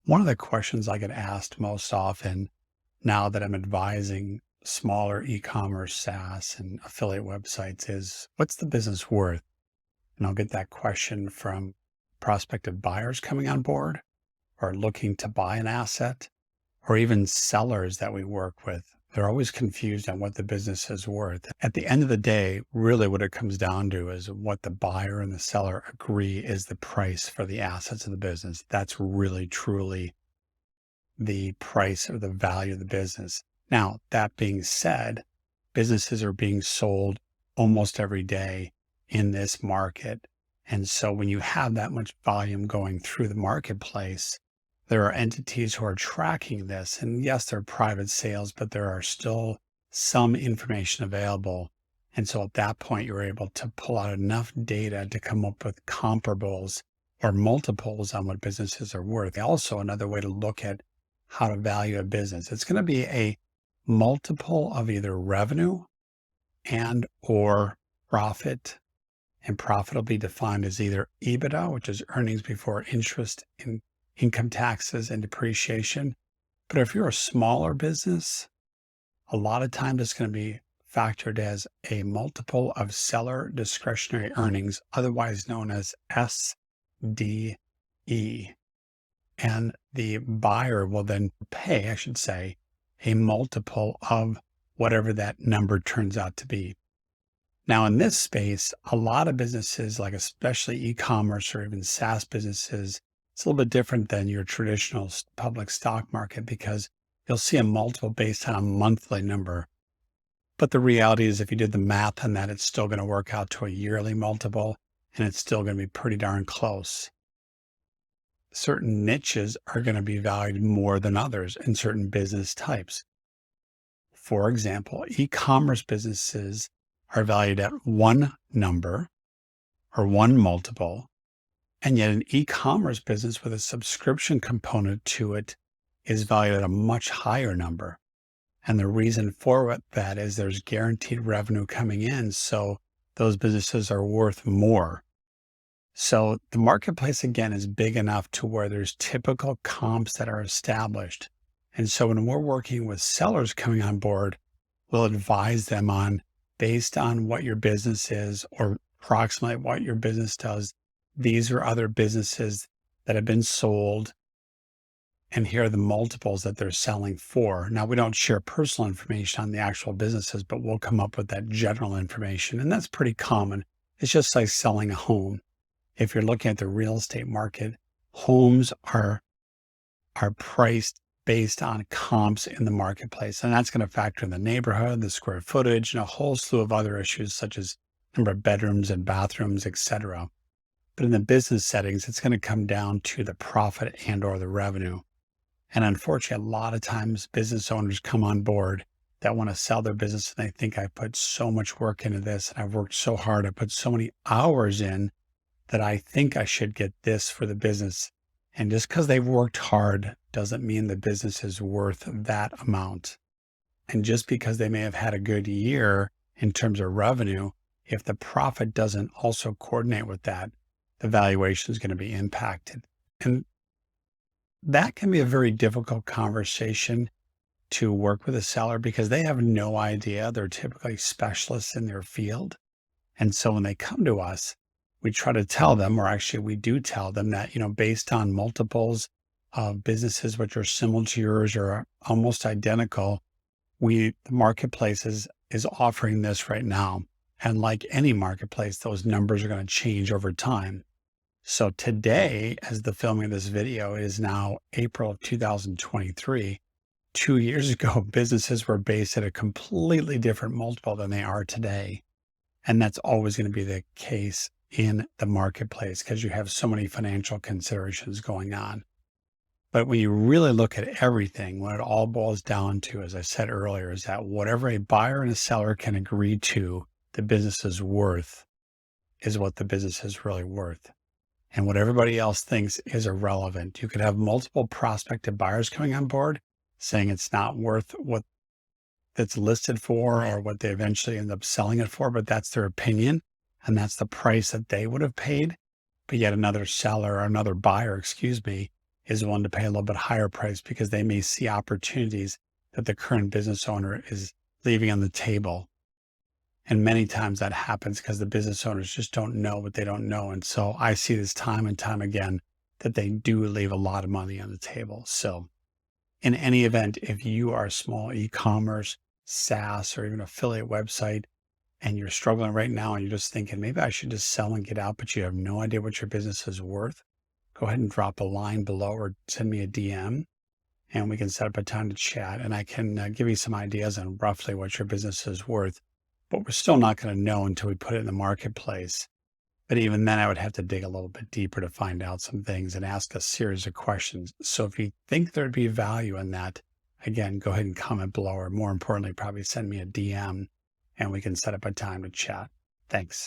One of the questions I get asked most often now that I'm advising smaller e-commerce SaaS and affiliate websites is, what's the business worth? And I'll get that question from prospective buyers coming on board or looking to buy an asset, or even sellers that we work with. They're always confused on what the business is worth. At the end of the day, really what it comes down to is what the buyer and the seller agree is the price for the assets of the business. That's really, truly the price or the value of the business. Now, that being said, businesses are being sold almost every day in this market. And so when you have that much volume going through the marketplace, there are entities who are tracking this. And yes, they're private sales, but there are still some information available. And so at that point, you're able to pull out enough data to come up with comparables or multiples on what businesses are worth. Also, another way to look at how to value a business. It's going to be a multiple of either revenue and or profit. And profit will be defined as either EBITDA, which is earnings before interest and income taxes and depreciation. But if you're a smaller business, a lot of times it's going to be factored as a multiple of seller discretionary earnings, otherwise known as SDE. And the buyer will then pay, I should say, a multiple of whatever that number turns out to be. Now, in this space, a lot of businesses, like especially e-commerce or even SaaS businesses, it's a little bit different than your traditional public stock market because you'll see a multiple based on a monthly number. But the reality is, if you did the math on that, it's still going to work out to a yearly multiple, and it's still going to be pretty darn close. Certain niches are going to be valued more than others in certain business types. For example, e-commerce businesses are valued at one number or one multiple, and yet an e-commerce business with a subscription component to it is valued at a much higher number. And the reason for that is there's guaranteed revenue coming in, so those businesses are worth more. So the marketplace, again, is big enough to where there's typical comps that are established. And so when we're working with sellers coming on board, we'll advise them on, based on what your business is or approximately what your business does, these are other businesses that have been sold, and here are the multiples that they're selling for. Now, we don't share personal information on the actual businesses, but we'll come up with that general information. And that's pretty common. It's just like selling a home. If you're looking at the real estate market, homes are priced based on comps in the marketplace. And that's going to factor in the neighborhood, the square footage, and a whole slew of other issues such as number of bedrooms and bathrooms, etc. But in the business settings, it's going to come down to the profit and or the revenue. And unfortunately, a lot of times business owners come on board that want to sell their business and they think, I put so much work into this and I've worked so hard, I put so many hours in that I think I should get this for the business. And just because they've worked hard doesn't mean the business is worth that amount. And just because they may have had a good year in terms of revenue, if the profit doesn't also coordinate with that, the valuation is going to be impacted. And that can be a very difficult conversation to work with a seller because they have no idea. They're typically specialists in their field. And so when they come to us, we try to tell them, or actually we do tell them that, based on multiples of businesses which are similar to yours or almost identical, the marketplace is offering this right now. And like any marketplace, those numbers are going to change over time. So today, as the filming of this video, it is now April of 2023. 2 years ago, businesses were based at a completely different multiple than they are today. And that's always going to be the case in the marketplace because you have so many financial considerations going on. But when you really look at everything, what it all boils down to, as I said earlier, is that whatever a buyer and a seller can agree to, the business is worth, is what the business is really worth. And what everybody else thinks is irrelevant. You could have multiple prospective buyers coming on board saying it's not worth what it's listed for or what they eventually end up selling it for, but that's their opinion. And that's the price that they would have paid. But yet another seller or another buyer, is willing to pay a little bit higher price because they may see opportunities that the current business owner is leaving on the table. And many times that happens because the business owners just don't know what they don't know. And so I see this time and time again that they do leave a lot of money on the table. So in any event, if you are a small e-commerce, SaaS, or even affiliate website, and you're struggling right now and you're just thinking, maybe I should just sell and get out, but you have no idea what your business is worth, go ahead and drop a line below or send me a DM and we can set up a time to chat. And I can give you some ideas on roughly what your business is worth, but we're still not going to know until we put it in the marketplace. But even then, I would have to dig a little bit deeper to find out some things and ask a series of questions. So if you think there'd be value in that, again, go ahead and comment below, or more importantly, probably send me a DM and we can set up a time to chat. Thanks.